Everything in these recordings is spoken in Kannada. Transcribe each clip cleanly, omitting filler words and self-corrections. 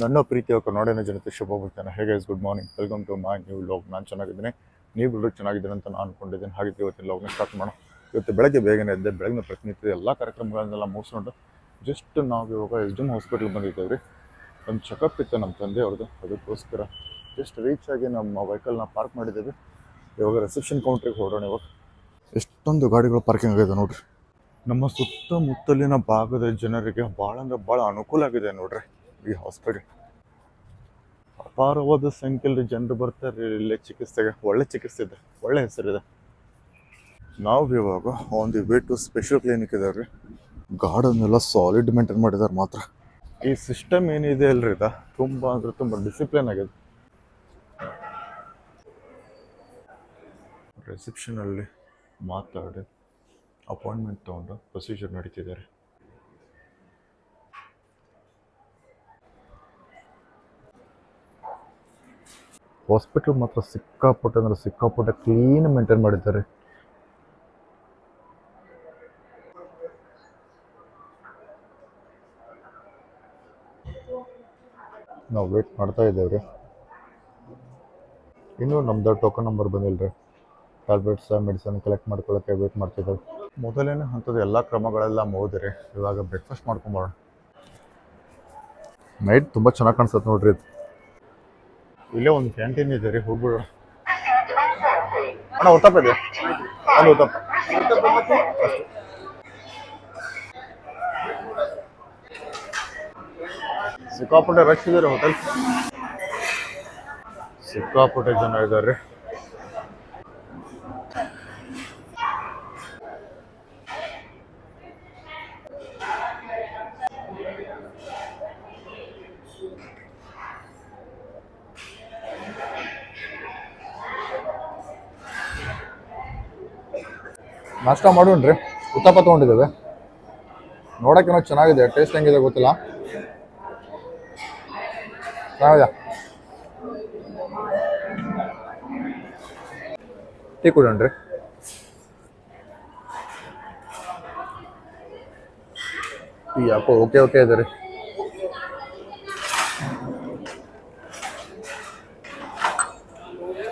ನನ್ನ ಪ್ರೀತಿಯ ಕನ್ನಡಿನ ಜನತೆ ಶುಭ ಬರ್ತಾನೆ. ಹೇಗೆ good morning, welcome to my new vlog. ನಾನು ಚೆನ್ನಾಗಿದ್ದೀನಿ, ನೀವುಗಳು ಚೆನ್ನಾಗಿದ್ದೀನಿ ಅಂತ ನಾನು ಅನ್ಕೊಂಡಿದ್ದೀನಿ. ಹಾಗೆ ಇವತ್ತಿನ ವ್ಲಾಗ್ನ ಸ್ಟಾರ್ಟ್ ಮಾಡೋಣ. ಇವತ್ತು ಬೆಳಗ್ಗೆ ಬೇಗನೆ ಎದ್ದೆ, ಬೆಳಗಿನ ಪ್ರತಿನಿತ್ಯ ಎಲ್ಲ ಕಾರ್ಯಕ್ರಮಗಳನ್ನೆಲ್ಲ ಮುಗಿಸ್ಕೊಂಡು ಜಸ್ಟ್ ನಾವು ಇವಾಗ ಎಸ್.ಡಿ.ಎಂ ಹಾಸ್ಪಿಟ್ಲ್ ಬಂದಿದ್ದೇವೆ ರೀ. ಒಂದು ಚೆಕಪ್ ಇತ್ತು ನಮ್ಮ ತಂದೆ ಅವ್ರದ್ದು, ಅದಕ್ಕೋಸ್ಕರ ಜಸ್ಟ್ ರೀಚ್ ಆಗಿ ನಮ್ಮ ವೆಹಿಕಲ್ನ ಪಾರ್ಕ್ ಮಾಡಿದ್ದೇವೆ. ಇವಾಗ ರಿಸೆಪ್ಷನ್ ಕೌಂಟ್ರಿಗೆ ಹೊರಡೋಣ. ಇವಾಗ ಎಷ್ಟೊಂದು ಗಾಡಿಗಳು ಪಾರ್ಕಿಂಗ್ ಆಗಿದೆ ನೋಡ್ರಿ. ನಮ್ಮ ಸುತ್ತಮುತ್ತಲಿನ ಭಾಗದ ಜನರಿಗೆ ಭಾಳ ಅಂದ್ರೆ ಭಾಳ ಅನುಕೂಲ ಆಗಿದೆ ನೋಡ್ರಿ ಈ ಹಾಸ್ಪಿಟಲ್. ಅಪಾರವಾದ ಸಂಖ್ಯೆಯಲ್ಲಿ ಜನರು ಬರ್ತಾರೆ ಇಲ್ಲೇ ಚಿಕಿತ್ಸೆಗೆ. ಒಳ್ಳೆ ಚಿಕಿತ್ಸೆ ಇದೆ, ಒಳ್ಳೆ ಹೆಸರಿದೆ. ನಾವು ಇವಾಗ ಒಂದು ವೇ ಟು ಸ್ಪೆಷಲ್ ಕ್ಲಿನಿಕ್ ಇದಾವೆ ರೀ. ಗಾರ್ಡನ್ ಎಲ್ಲ ಸಾಲಿಡ್ ಮೇಂಟೈನ್ ಮಾಡಿದ್ದಾರೆ ಮಾತ್ರ. ಈ ಸಿಸ್ಟಮ್ ಏನಿದೆ ಅಲ್ರಿ, ಇದು ತುಂಬ ಅಂದ್ರೆ ತುಂಬ ಡಿಸಿಪ್ಲಿನ್ ಆಗಿದೆ. ರಿಸೆಪ್ಷನಲ್ಲಿ ಮಾತಾಡಿ ಅಪಾಯಿಂಟ್ಮೆಂಟ್ ತೊಗೊಂಡು ಪ್ರೊಸೀಜರ್ ನಡೀತಿದ್ದಾರೆ. ಹಾಸ್ಪಿಟಲ್ ಮಾತ್ರ ಸಿಕ್ಕಾಪಟ್ಟೆ ಅಂದ್ರೆ ಸಿಕ್ಕಾಪಟ್ಟೆ ಕ್ಲೀನ್ ಮೇಂಟೈನ್ ಮಾಡಿದ್ದಾರೆ. ನಾವು ವೇಟ್ ಮಾಡ್ತಾ ಇದ್ದೇವ್ರಿ. ಇನ್ನೂ ನಮ್ದು ಟೋಕನ್ ನಂಬರ್ ಬಂದಿಲ್ಲ ರೀ. ಟ್ಯಾಬ್ಲೆಟ್ಸ್ ಮೆಡಿಸನ್ ಕಲೆಕ್ಟ್ ಮಾಡ್ಕೊಳ್ಳೋಕ್ಕೆ ವೇಟ್ ಮಾಡ್ತಿದ್ದೇವೆ. ಮೊದಲೇನೆ ಅಂಥದ್ದು ಎಲ್ಲ ಕ್ರಮಗಳೆಲ್ಲ ಮುಗಿದ್ರಿ. ಇವಾಗ ಬ್ರೇಕ್ಫಾಸ್ಟ್ ಮಾಡ್ಕೊಂಬರೋಣ. ನೈಟ್ ತುಂಬ ಚೆನ್ನಾಗಿ ಕಾಣಿಸುತ್ತೆ ನೋಡ್ರಿ. ಇದು ಇಲ್ಲೇ ಒಂದು ಕ್ಯಾಂಟೀನ್ ಇದೆ ರೀ, ಹೋಗ್ಬಿಡೋಣ. ಅಣ್ಣ ಉತ್ತಪ್ಪ ಇದೆ, ಒಂದು ಉತ್ತಪ್ಪ. ಸಿಕ್ಕಾಪಟ್ಟೆ ರಶ್ ಇದೆ ರೀ ಹೋಟೆಲ್, ಸಿಕ್ಕಾಪಟ್ಟೆ ಜನ ಇದ್ದಾರೆ ರೀ. ನಾಷ್ಟ ಮಾಡೋಣ್ರಿ. ಉತ್ತಪ್ಪ ತೊಗೊಂಡಿದ್ದೇವೆ, ನೋಡೋಕ್ಕೇನೋ ಚೆನ್ನಾಗಿದೆ. ಟೇಸ್ಟ್ ಹೆಂಗಿದೆ ಗೊತ್ತಿಲ್ಲ, ಚೆನ್ನಾಗಿದೆ. ಟೀ ಕುಡೋಣ್ರಿ. ಟೀ ಯಾಕೋ ಓಕೆ ಇದೆ ರೀ.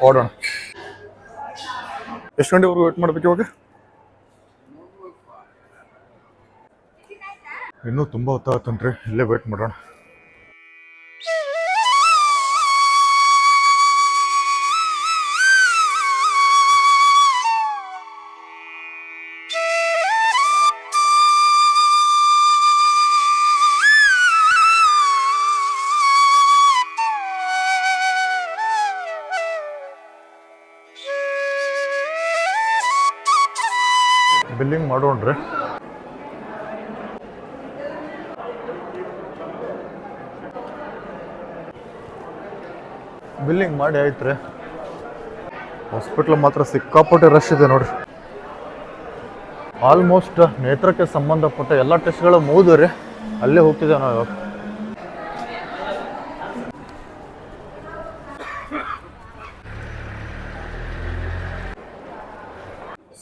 ಹೊರಡೋಣ. ಎಷ್ಟು ಗಂಟೆವರೆಗೂ ವೇಟ್ ಮಾಡ್ಬೇಕು ಇವಾಗ? ಇನ್ನೂ ತುಂಬ ಹೊತ್ತಾಗತ್ತನ್ರಿ, ಇಲ್ಲೇ ವೇಟ್ ಮಾಡೋಣ. ಬಿಲ್ಲಿಂಗ್ ಮಾಡೋಣ್ರಿ. ಬಿಲ್ಲಿಂಗ್ ಮಾಡಿ ಆಯ್ತು ರೀ. ಹಾಸ್ಪಿಟ್ಲ್ ಮಾತ್ರ ಸಿಕ್ಕಾಪಟ್ಟೆ ರಶ್ ಇದೆ ನೋಡ್ರಿ. ಆಲ್ಮೋಸ್ಟ್ ನೇತ್ರಕ್ಕೆ ಸಂಬಂಧಪಟ್ಟ ಎಲ್ಲ ಟೆಸ್ಟ್ಗಳು ಮುಗಿದು ರೀ. ಅಲ್ಲೇ ಹೋಗ್ತಿದ್ದೇವೆ ನಾವು ಇವಾಗ.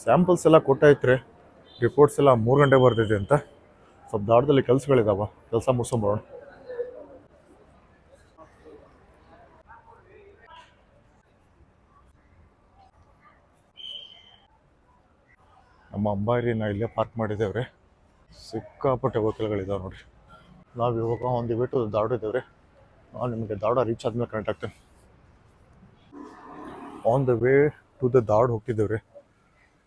ಸ್ಯಾಂಪಲ್ಸ್ ಎಲ್ಲ ಕೊಟ್ಟಾಯ್ತು ರೀ. ರಿಪೋರ್ಟ್ಸ್ ಎಲ್ಲ 3 ಗಂಟೆಗೆ ಬರ್ತಿದೆ ಅಂತ. ಸ್ವಲ್ಪ ದಾಟದಲ್ಲಿ ಕೆಲಸಗಳಿದಾವ, ಕೆಲಸ ಮುಗಿಸ್ಕೊಂಬರೋಣ. ನಮ್ಮ ಅಂಬಾರಿನ ಇಲ್ಲೇ ಪಾರ್ಕ್ ಮಾಡಿದ್ದೇವೆ ರೀ. ಸಿಕ್ಕಾಪಟ್ಟೆ ವೆಹಿಕಲ್ಗಳಿದಾವೆ ನೋಡ್ರಿ. ನಾವು ಇವಾಗ ಒಂದು ವೇ ಟು ಧಾರವಾಡ ಇದ್ದೇವೆ ರೀ. ನಾನು ನಿಮಗೆ ಧಾರವಾಡ ರೀಚ್ ಆದ್ಮೇಲೆ ಕನೆಕ್ಟ್ ಆಗ್ತೇನೆ. On the way to the Dharwad ಹೋಗ್ತಿದ್ದೇವೆ ರೀ.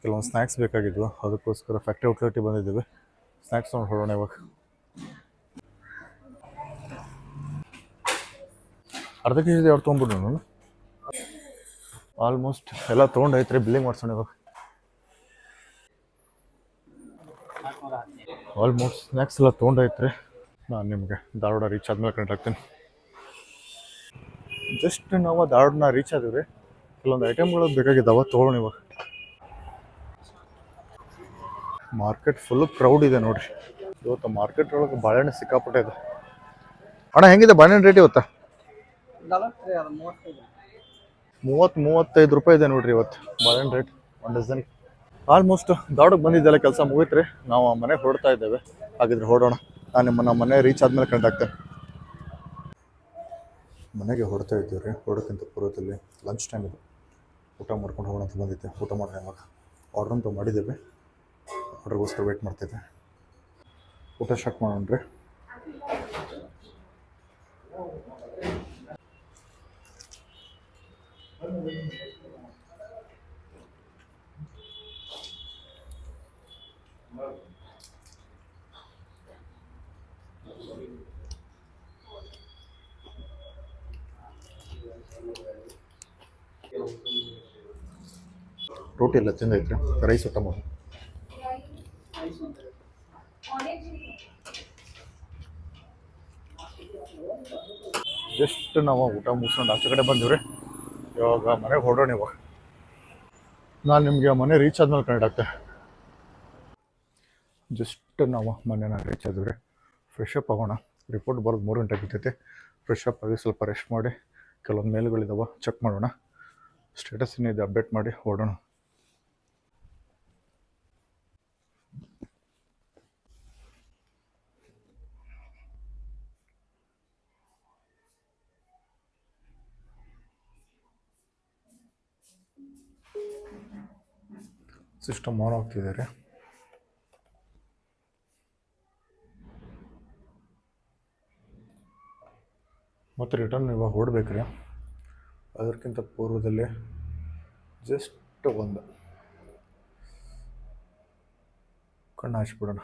ಕೆಲವೊಂದು ಸ್ನ್ಯಾಕ್ಸ್ ಬೇಕಾಗಿದ್ವು, ಅದಕ್ಕೋಸ್ಕರ ಫ್ಯಾಕ್ಟ್ರಿ ಔಟ್ಲೆಟಿಗೆ ಬಂದಿದ್ದೇವೆ. ಸ್ನ್ಯಾಕ್ಸ್ ನೋಡಿ ಹೊರಡೋಣ ಇವಾಗ. ಅರ್ಧ ಕೆ ಜಿದು ಯಾವ್ದು ತೊಗೊಂಡ್ಬಿಡು. ನಾನು ಆಲ್ಮೋಸ್ಟ್ ಎಲ್ಲ ತೊಗೊಂಡೈತ್ರಿ. ಬಿಲ್ಲಿಂಗ್ ಮಾಡ್ಸೋಣ ಇವಾಗ. ಆಲ್ಮೋಸ್ಟ್ ಸ್ನ್ಯಾಕ್ಸ್ ಎಲ್ಲ ತೊಗೊಂಡೈತ್ರಿ. ನಾನು ನಿಮಗೆ ಧಾರವಾಡ ರೀಚ್ ಆದ್ಮೇಲೆ ಕನೆಕ್ಟ್ ಆಗ್ತೇನೆ. ಜಸ್ಟ್ ನಾವು ಧಾರವಾಡನ ರೀಚ್ ಆದೀವಿ ರೀ. ಕೆಲವೊಂದು ಐಟಮ್ಗಳು ಬೇಕಾಗಿದ್ದಾವೆ, ತೊಗೊಳ್ಳೋಣ ಇವಾಗ. ಮಾರ್ಕೆಟ್ ಫುಲ್ ಕ್ರೌಡ್ ಇದೆ ನೋಡ್ರಿ ಇವತ್ತು. ಮಾರ್ಕೆಟ್ ಒಳಗೆ ಬಾಳೆಹಣ್ಣು ಸಿಕ್ಕಾಪಟ್ಟೆ ಇದೆ. ಅಣ್ಣ ಹೆಂಗಿದೆ ಬಾಳೆಹಣ್ಣು ರೇಟ್ ಇವತ್ತು? 30-35 ರೂಪಾಯಿ ಇದೆ ನೋಡ್ರಿ ಇವತ್ತು ಬಾಳೆಹಣ್ಣು ರೇಟ್ ಒಂದು ಡಜನ್. ಆಲ್ಮೋಸ್ಟ್ ಧಾರವಾಡಕ್ಕೆ ಬಂದಿದ್ದೆಲ್ಲ ಕೆಲಸ ಮುಗಿತ್ರಿ. ನಾವು ಮನೆಗೆ ಹೊರಡ್ತಾ ಇದ್ದೇವೆ. ಹಾಗಿದ್ರೆ ಹೊರಡೋಣ. ನಾನು ನಿಮ್ಮನ್ನ ಮನೆ ರೀಚ್ ಆದ್ಮೇಲೆ ಕನೆಕ್ಟ್ ಆಗ್ತೇನೆ. ಮನೆಗೆ ಹೊಡ್ತಾ ಇದ್ದೀವಿ ರೀ. ಹೊಡೋಕ್ಕಿಂತ ಪೂರ್ವದಲ್ಲಿ ಲಂಚ್ ಟೈಮ್ ಇದು, ಊಟ ಮಾಡ್ಕೊಂಡು ಹೋಗೋಣ ಅಂತ ಬಂದಿದ್ದೆ. ಊಟ ಮಾಡೋಣ ಇವಾಗ. ಆರ್ಡ್ರ್ ಅಂತೂ ಮಾಡಿದ್ದೇವೆ, ಆರ್ಡ್ರಿಗೋಸ್ಕರ ವೆಯ್ಟ್ ಮಾಡ್ತಿದ್ದೆ. ಊಟ ಸ್ಟಾರ್ಟ್ ಮಾಡೋಣ ರೀ. ರೋಟಿ ಎಲ್ಲ ತಿಂದೈತ್ರಿ, ರೈಸ್ ಊಟ ಮಾಡಿ. ಜಸ್ಟ್ ನಾವು ಊಟ ಮುಗಿಸ್ಕೊಂಡು ಆಚೆ ಕಡೆ ಬಂದಿವ್ರಿ. ಇವಾಗ ಮನೆಗೆ ಹೊರಡೋಣ. ಇವಾಗ ನಾನು ನಿಮಗೆ ಮನೆ ರೀಚ್ ಆದ್ಮೇಲೆ ಕನೆಕ್ಟ್ ಆಗ್ತೆ. ಜಸ್ಟ್ ನಾವು ಮನೆನ ರೀಚ್ ಆದ್ವಿ. ಫ್ರೆಶ್ ಅಪ್ ಆಗೋಣ. ರಿಪೋರ್ಟ್ ಬರೋದು 3 ಗಂಟೆ ಬಿಟ್ಟೈತೆ. ಫ್ರೆಶ್ ಅಪ್ ಆಗಿ ಸ್ವಲ್ಪ ರೆಸ್ಟ್ ಮಾಡಿ ಕೆಲವೊಂದು ಮೇಲ್ಗಳಿದ್ದಾವೆ ಚೆಕ್ ಮಾಡೋಣ. ಸ್ಟೇಟಸ್ ಏನಿದೆ ಅಪ್ಡೇಟ್ ಮಾಡಿ ಹೊರಡೋಣ. ಸಿಸ್ಟಮ್ ಆನ್ ಆಗ್ತಿದೆ ರೀ. ಮತ್ತು ರಿಟರ್ನ್ ಇವಾಗ ಹೊರಡ್ಬೇಕ್ರಿ. ಅದಕ್ಕಿಂತ ಪೂರ್ವದಲ್ಲಿ ಜಸ್ಟ್ ಒಂದು ಕಣ್ಣು ಹಾಯಿಸ್ಬಿಡೋಣ.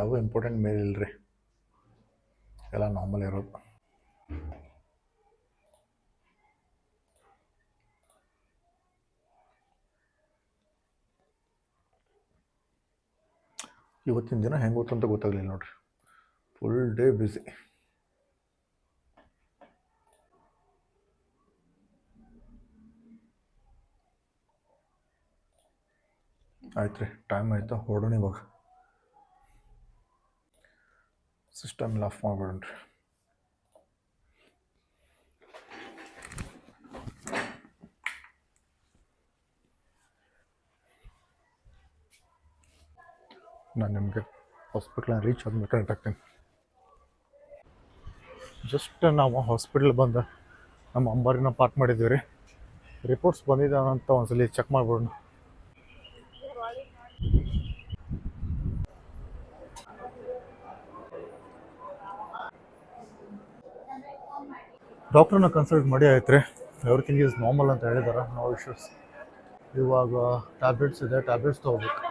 ಯಾವ ಇಂಪಾರ್ಟೆಂಟ್ ಮೇಲ್ ಇಲ್ಲರಿ, ಎಲ್ಲ ನಾರ್ಮಲ್ ಇರೋದು. ಇವತ್ತಿನ ದಿನ ಹೆಂಗೆ ಗೊತ್ತಂತ ಗೊತ್ತಾಗಲಿಲ್ಲ ನೋಡ್ರಿ. Full day busy. ಆಯ್ತು ರೀ, ಟೈಮ್ ಆಯಿತು, ಹೊರಡೋಣ ಇವಾಗ. ಸಿಸ್ಟಮ್ ಎಲ್ಲ ಆಫ್ ಮಾಡ್ಬಿಡೋಣ್ರಿ. ನಾನು ನಿಮಗೆ ಹಾಸ್ಪಿಟ್ಲನ್ನ ರೀಚ್ ಆದ್ಮೇಲೆ ಕನೆಕ್ಟ್ ಆಗ್ತೀನಿ. ಜಸ್ಟ್ ನಾವು ಹಾಸ್ಪಿಟ್ಲ್ ಬಂದು ನಮ್ಮ ಅಂಬಾರಿನ ಪಾರ್ಕ್ ಮಾಡಿದ್ದೀವಿ ರೀ. ರಿಪೋರ್ಟ್ಸ್ ಬಂದಿದ್ದಾವೆ ಅಂತ ಒಂದ್ಸಲಿ ಚೆಕ್ ಮಾಡ್ಬಿಡೋಣ. ಡಾಕ್ಟ್ರನ್ನ ಕನ್ಸಲ್ಟ್ ಮಾಡಿ ಆಯ್ತು ರೀ. ಎವ್ರಿಥಿಂಗ್ ಈಸ್ ನಾರ್ಮಲ್ ಅಂತ ಹೇಳಿದ್ದಾರೆ, ನೋ ಇಶ್ಯೂಸ್. ಇವಾಗ ಟ್ಯಾಬ್ಲೆಟ್ಸ್ ಇದೆ, ಟ್ಯಾಬ್ಲೆಟ್ಸ್ ತೊಗೋಬೇಕು.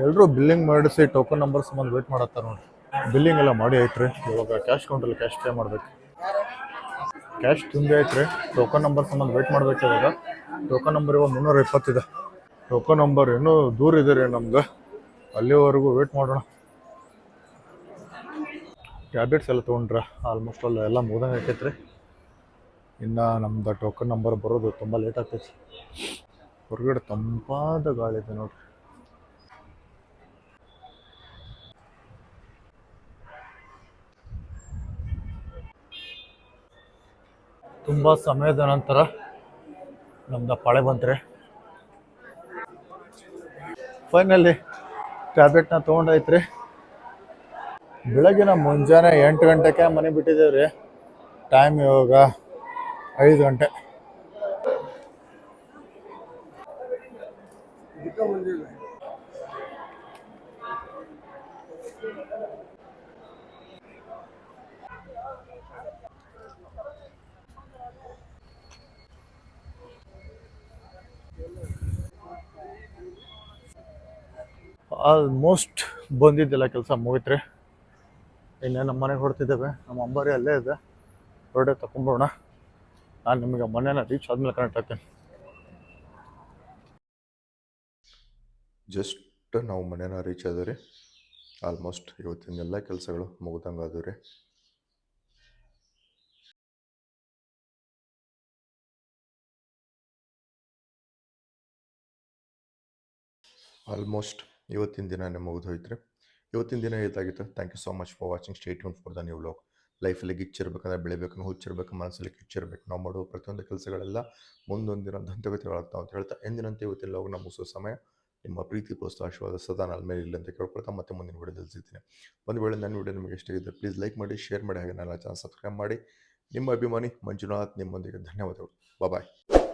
ಎಲ್ಲರೂ ಬಿಲ್ಲಿಂಗ್ ಮಾಡಿಸಿ ಟೋಕನ್ ನಂಬರ್ ಸಂಬಂಧ ವೇಟ್ ಮಾಡತ್ತಾರೆ ನೋಡಿ. ಬಿಲ್ಲಿಂಗ್ ಎಲ್ಲ ಮಾಡಿ ಆಯ್ತು ರೀ. ಇವಾಗ ಕ್ಯಾಶ್ ಕೌಂಟ್ರಲ್ಲಿ ಕ್ಯಾಶ್ ಪೇ ಮಾಡಬೇಕು. ಕ್ಯಾಶ್ ತುಂಬಿ ಆಯ್ತು ರೀ. ಟೋಕನ್ ನಂಬರ್ ಸಂಬಂಧ ವೇಟ್ ಮಾಡಬೇಕು. ಇವಾಗ ಟೋಕನ್ ನಂಬರ್ ಇವಾಗ 320 ಇದೆ. ಟೋಕನ್ ನಂಬರ್ ಇನ್ನೂ ದೂರ ಇದೆ ರೀ ನಮ್ಗೆ, ಅಲ್ಲಿವರೆಗೂ ವೇಟ್ ಮಾಡೋಣ. ಟ್ಯಾಬ್ಲೆಟ್ಸ್ ಎಲ್ಲ ತೊಗೊಂಡ್ರೆ ಆಲ್ಮೋಸ್ಟ್ ಎಲ್ಲ ಮುಗ್ದಂಗೆ ಆಕೈತೆ ರೀ. ಇನ್ನು ನಮ್ದು ಟೋಕನ್ ನಂಬರ್ ಬರೋದು ತುಂಬ ಲೇಟ್ ಆಗ್ತೈತಿ. ಹೊರಗಡೆ ತಂಪಾದ ಗಾಳಿ ಇದೆ ನೋಡ್ರಿ. ತುಂಬ ಸಮಯದ ನಂತರ ನಮ್ದು ಪಾಳೆ ಬಂತ್ರಿ. ಫೈನಲಿ ಟ್ಯಾಬ್ಲೆಟ್ನ ತೊಗೊಂಡೈತ್ರಿ. ಬೆಳಗಿನ ಮುಂಜಾನೆ 8 ಗಂಟೆಗೆ ಮನೆ ಬಿಟ್ಟಿದ್ದೇವೆ ರೀ. ಟೈಮ್ ಇವಾಗ 5 ಗಂಟೆ. ಆಲ್ಮೋಸ್ಟ್ ಬಂದಿದ್ದೆಲ್ಲ ಕೆಲಸ ಮುಗಿತ್ರಿ. ಇನ್ನೇ ನಮ್ಮ ಮನೆಗೆ ಹೊಡ್ತಿದ್ದೇವೆ. ನಮ್ಮ ಅಂಬಾರಿ ಅಲ್ಲೇ ಇದೆ, ಹೊರಡೆ ತಗೊಂಬೋಣ. ನಾನು ನಿಮಗೆ ಮನೆನ ರೀಚ್ ಆದ್ಮೇಲೆ ಕನೆಕ್ಟ್ ಆಗ್ತೇನೆ. ಜಸ್ಟ್ ನಾವು ಮನೇನ ರೀಚ್ ಆದ್ವಿ ರೀ. ಆಲ್ಮೋಸ್ಟ್ ಇವತ್ತಿನ ಎಲ್ಲ ಕೆಲಸಗಳು ಮುಗ್ದಂಗೆ ಆದವು ರೀ. ಆಲ್ಮೋಸ್ಟ್ ಇವತ್ತಿನ ದಿನನೇ ಮುಗಿದು ಹೋಯ್ತು ರೀ. ಇವತ್ತಿನ ದಿನ ಇದಾಗಿತ್ತು. Thank you so much for watching. Stay tuned for the new vlog. ಲೈಫಲ್ಲಿ ಗಿಚ್ಚಿರ್ಬೇಕಂದ್ರೆ ಬೆಳಿಬೇಕಂದ್ರೆ ಹುಚ್ಚಿರ್ಬೇಕು, ಮನಸ್ಸಲ್ಲಿ ಕಿಚ್ಚಿರ್ಬೇಕು. ನಾವು ಮಾಡುವ ಪ್ರತಿಯೊಂದು ಕೆಲಸಗಳೆಲ್ಲ ಮುಂದೊಂದು ದಿನ ದಂತಗತಿಗಳಾಗ್ತಾವೆ ಅಂತ ಹೇಳ್ತಾ ಎಂದಿನಂತೆ ಇವತ್ತಿನ ವ್ಲಾಗ್ನ ಮುಗಿಸೋ ಸಮಯ. ನಿಮ್ಮ ಪ್ರೀತಿ ಪ್ರೋತ್ಸಾಹ ಆಶೀರ್ವಾದ ಸದಾ ನನ್ನ ಮೇಲೆ ಇಲ್ಲ ಅಂತ ಕೇಳ್ಕೊಳ್ತಾ ಮತ್ತೆ ಮುಂದಿನ ವಿಡಿಯೋದಲ್ಲಿ ಸಿಗ್ತೀನಿ. ಒಂದು ವೇಳೆ ನನ್ನ ವಿಡಿಯೋ ನಿಮಗೆ ಇಷ್ಟ ಆಗಿದ್ದರೆ ಪ್ಲೀಸ್ ಲೈಕ್ ಮಾಡಿ, ಶೇರ್ ಮಾಡಿ, ಹಾಗೆ ನನ್ನ ಚಾನಲ್ ಸಬ್ಸ್ಕ್ರೈಬ್ ಮಾಡಿ. ನಿಮ್ಮ ಅಭಿಮಾನಿ ಮಂಜುನಾಥ್ ನಿಮ್ಮೊಂದಿಗೆ. ಧನ್ಯವಾದಗಳು. ಬಾಯ್.